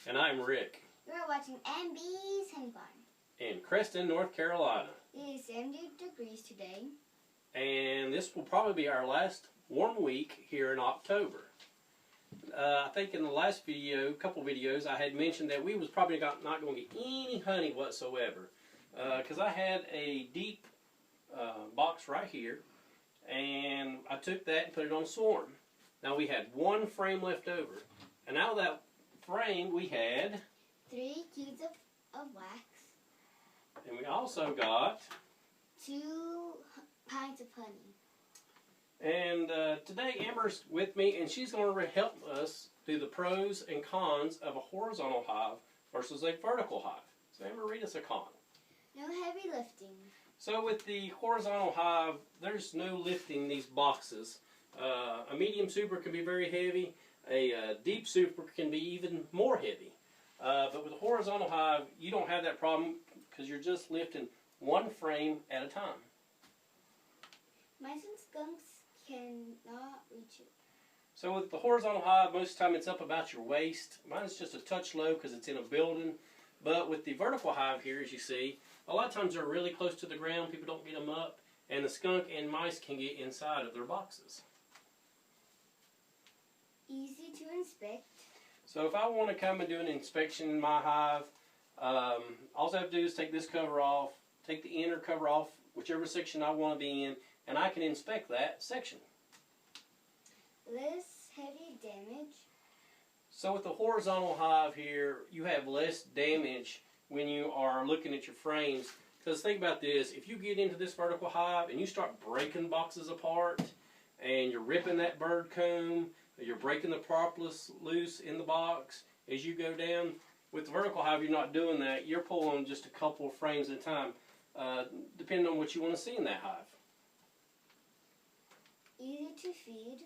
And I'm Rick. You're watching MB's Honey Barn. In Creston, North Carolina. It is 70 degrees today. And this will probably be our last warm week here in October. I think in the last video, couple videos, I had mentioned that we was probably not going to get any honey whatsoever. Because I had a deep box right here. And I took that and put it on swarm. Now we had one frame left over. And out of that frame we had 3 cubes of wax. And we also got 2 pints of honey. And today Amber's with me, and she's going to help us do the pros and cons of a horizontal hive versus a vertical hive. So Amber, read us a con. No heavy lifting. So with the horizontal hive, there's no lifting these boxes. A medium super can be very heavy. A deep super can be even more heavy. But with a horizontal hive, you don't have that problem because you're just lifting one frame at a time. Mice and skunks cannot reach it. So with the horizontal hive, most of the time it's up about your waist. Mine is just a touch low because it's in a building. But with the vertical hive here, as you see, a lot of times they're really close to the ground. People don't get them up. And the skunk and mice can get inside of their boxes. Easy to inspect. So if I want to come and do an inspection in my hive, all I have to do is take this cover off, take the inner cover off, whichever section I want to be in, and I can inspect that section. Less heavy damage. So with the horizontal hive here, you have less damage when you are looking at your frames. Because think about this, if you get into this vertical hive and you start breaking boxes apart, and you're ripping that bird comb, you're breaking the propolis loose in the box as you go down. With the vertical hive, you're not doing that. You're pulling just a couple of frames at a time, depending on what you want to see in that hive. Easy to feed.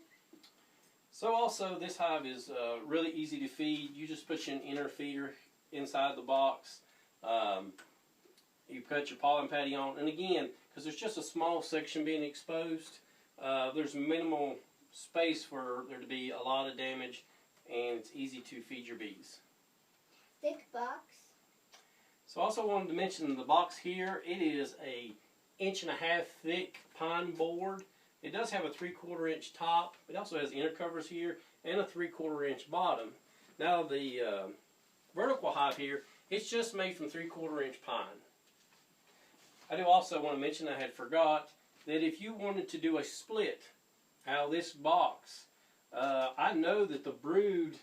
So also, this hive is really easy to feed. You just put your inner feeder inside the box. You put your pollen patty on. And again, because there's just a small section being exposed, there's minimal space for there to be a lot of damage, and it's easy to feed your bees. Thick box. So I also wanted to mention the box here. It is a 1.5 inch thick pine board. It does have a 3/4 inch top. It also has inner covers here and a 3/4 inch bottom. Now the vertical hive here, it's just made from 3/4 inch pine. I do also want to mention, I had forgot, that if you wanted to do a split out of this box, I know that the brood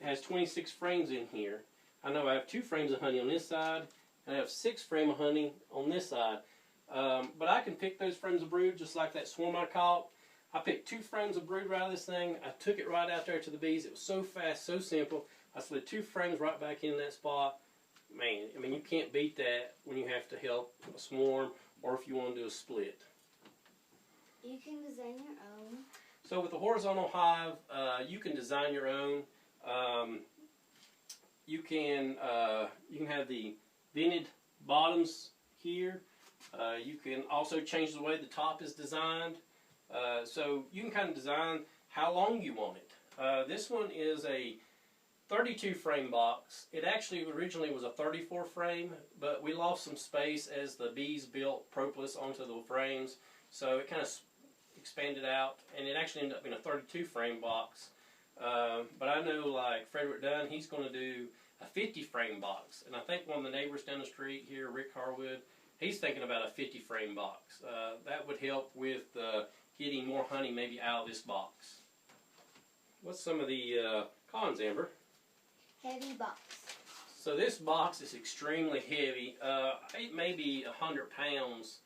has 26 frames in here. I know I have 2 frames of honey on this side, and I have 6 frames of honey on this side. But I can pick those frames of brood just like that swarm I caught. I picked 2 frames of brood right out of this thing. I took it right out there to the bees. It was so fast, so simple. I slid 2 frames right back in that spot. Man, I mean, you can't beat that when you have to help a swarm or if you want to do a split. You can design your own. So with the horizontal hive, you can design your own. You can have the vented bottoms here. You can also change the way the top is designed. So you can kind of design how long you want it. This one is a 32 frame box. It actually originally was a 34 frame, but we lost some space as the bees built propolis onto the frames. So it kind of expanded out, and it actually ended up in a 32 frame box. But I know, like Frederick Dunn, he's going to do a 50 frame box. And I think one of the neighbors down the street here, Rick Harwood, he's thinking about a 50 frame box. That would help with getting more honey maybe out of this box. What's some of the cons, Amber? Heavy box. So this box is extremely heavy. It may be 100 pounds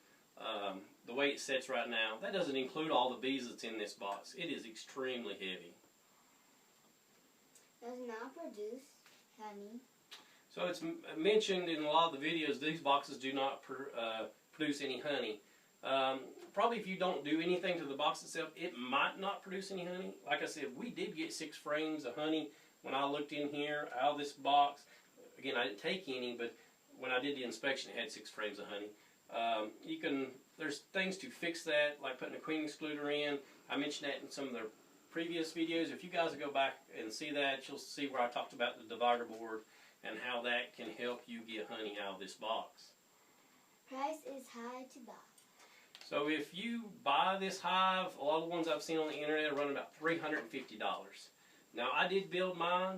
the way it sits right now. That doesn't include all the bees that's in this box. It is extremely heavy. Does not produce honey. So it's mentioned in a lot of the videos, these boxes do not produce any honey. Probably if you don't do anything to the box itself, it might not produce any honey. Like I said, we did get 6 frames of honey when I looked in here out of this box. Again, I didn't take any, but when I did the inspection, it had 6 frames of honey. There's things to fix that, like putting a queen excluder in. I mentioned that in some of the previous videos. If you guys go back and see that, you'll see where I talked about the divider board and how that can help you get honey out of this box. Price is high to buy. So if you buy this hive, a lot of the ones I've seen on the internet are running about $350. Now I did build mine.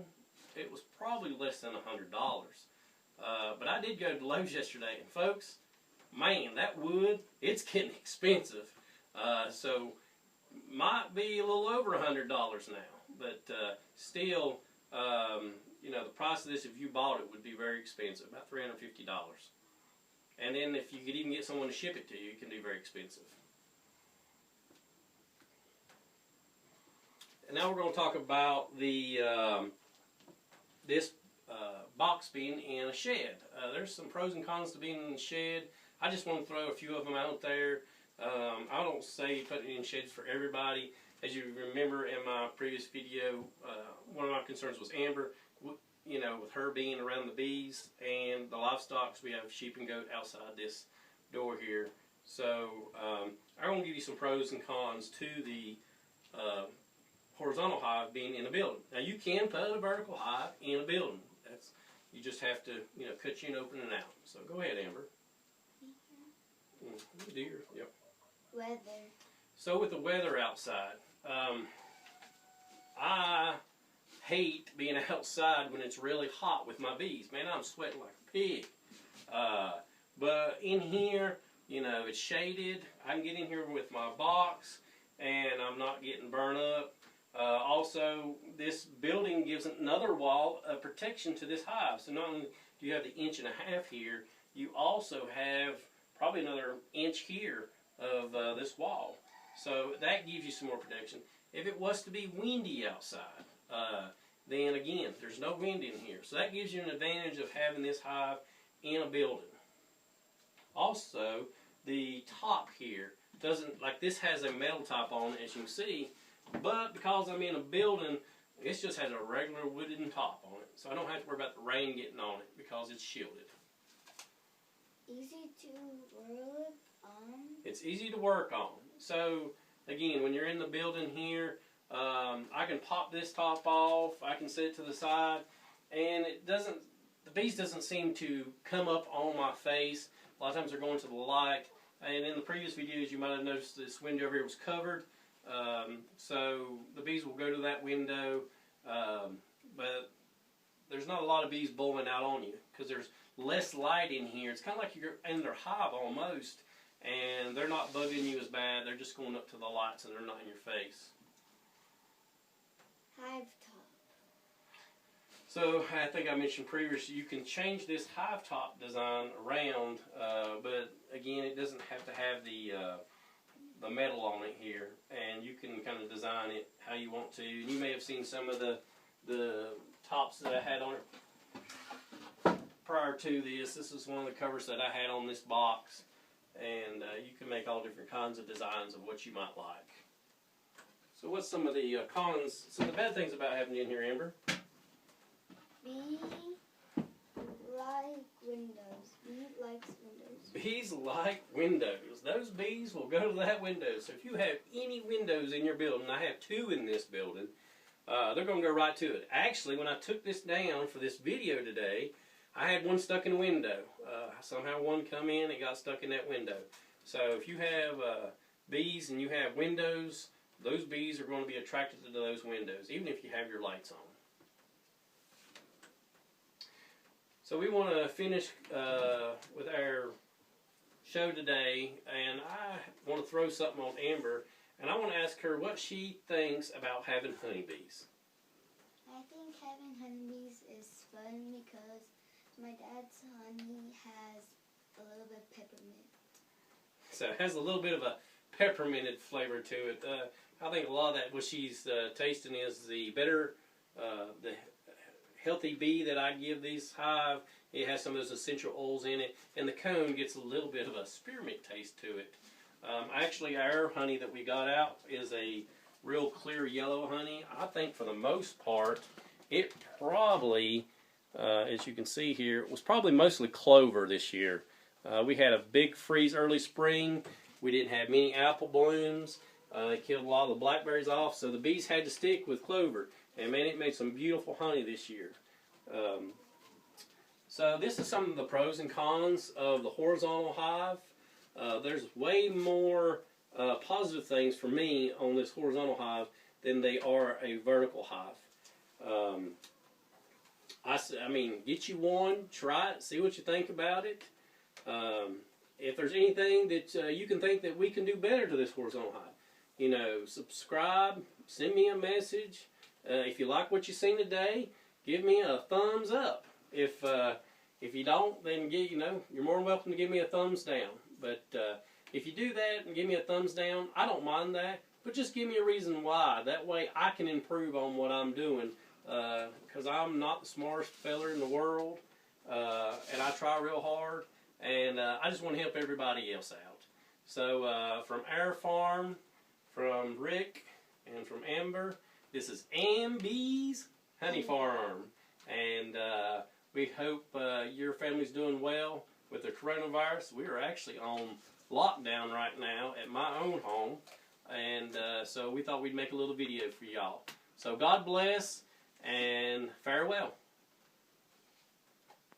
It was probably less than $100. But I did go to Lowe's yesterday, and folks, man, that wood, it's getting expensive. So might be a little over $100 now, but still, you know, the price of this, if you bought it, would be very expensive, about $350. And then if you could even get someone to ship it to you, it can be very expensive. And now we're going to talk about the this box being in a shed. There's some pros and cons to being in a shed. I just want to throw a few of them out there. I don't say put it in sheds for everybody. As you remember in my previous video, one of my concerns was Amber. You know, with her being around the bees and the livestock, we have sheep and goat outside this door here. So I'm going to give you some pros and cons to the horizontal hive being in a building. Now you can put a vertical hive in a building. You just have to, you know, cut you in open and out. So go ahead, Amber. Deer, yep. Weather. So with the weather outside, I hate being outside when it's really hot with my bees. Man, I'm sweating like a pig. But in here, you know, it's shaded. I can get in here with my box, and I'm not getting burned up. Also, this building gives another wall of protection to this hive. So not only do you have the 1.5 inches here, you also have probably another inch here of this wall. So that gives you some more protection. If it was to be windy outside, then again, there's no wind in here. So that gives you an advantage of having this hive in a building. Also, the top here doesn't, like this has a metal top on it, as you can see, but because I'm in a building, it just has a regular wooden top on it. So I don't have to worry about the rain getting on it because it's shielded. Easy to work on. It's easy to work on. So again, when you're in the building here, I can pop this top off. I can set it to the side, and it doesn't. The bees doesn't seem to come up on my face. A lot of times they're going to the light. And in the previous videos, you might have noticed this window over here was covered. So the bees will go to that window, but there's not a lot of bees blowing out on you because there's less light in here. It's kind of like you're in their hive almost, and they're not bugging you as bad. They're just going up to the lights and they're not in your face. Hive top. So I think I mentioned previously, you can change this hive top design around, but again, it doesn't have to have the metal on it here, and you can kind of design it how you want to. And you may have seen some of the tops that I had on it prior to this. This is one of the covers that I had on this box, and you can make all different kinds of designs of what you might like. So what's some of the cons, some of the bad things about having it in here, Amber? Bee like windows. Bee likes windows. Bees like windows. Those bees will go to that window. So if you have any windows in your building, I have 2 in this building, they're going to go right to it. Actually, when I took this down for this video today, I had one stuck in the window. Somehow one come in and got stuck in that window. So if you have bees and you have windows, those bees are going to be attracted to those windows, even if you have your lights on. So we want to finish with our show today, and I want to throw something on Amber, and I want to ask her what she thinks about having honeybees. I think having honeybees is fun because my dad's honey has a little bit of peppermint. So it has a little bit of a pepperminted flavor to it. I think a lot of that, what she's tasting is the better, the healthy bee that I give these hive. It has some of those essential oils in it, and the cone gets a little bit of a spearmint taste to it. Actually, our honey that we got out is a real clear yellow honey. I think for the most part, it probably, as you can see here, it was probably mostly clover this year. We had a big freeze early spring. We didn't have many apple blooms. It killed a lot of the blackberries off, so the bees had to stick with clover. And man, it made some beautiful honey this year. So this is some of the pros and cons of the horizontal hive. There's way more positive things for me on this horizontal hive than they are a vertical hive. I mean, get you one, try it, see what you think about it. If there's anything that you can think that we can do better to this horizontal hive, you know, subscribe, send me a message. If you like what you've seen today, give me a thumbs up. If you don't, then you're more than welcome to give me a thumbs down. But if you do that and give me a thumbs down, I don't mind that. But just give me a reason why. That way I can improve on what I'm doing. Because I'm not the smartest feller in the world. And I try real hard. And I just want to help everybody else out. So from our farm, from Rick, and from Amber, this is Amby's Honey Farm. And we hope your family's doing well with the coronavirus. We are actually on lockdown right now at my own home. And so we thought we'd make a little video for y'all. So God bless and farewell.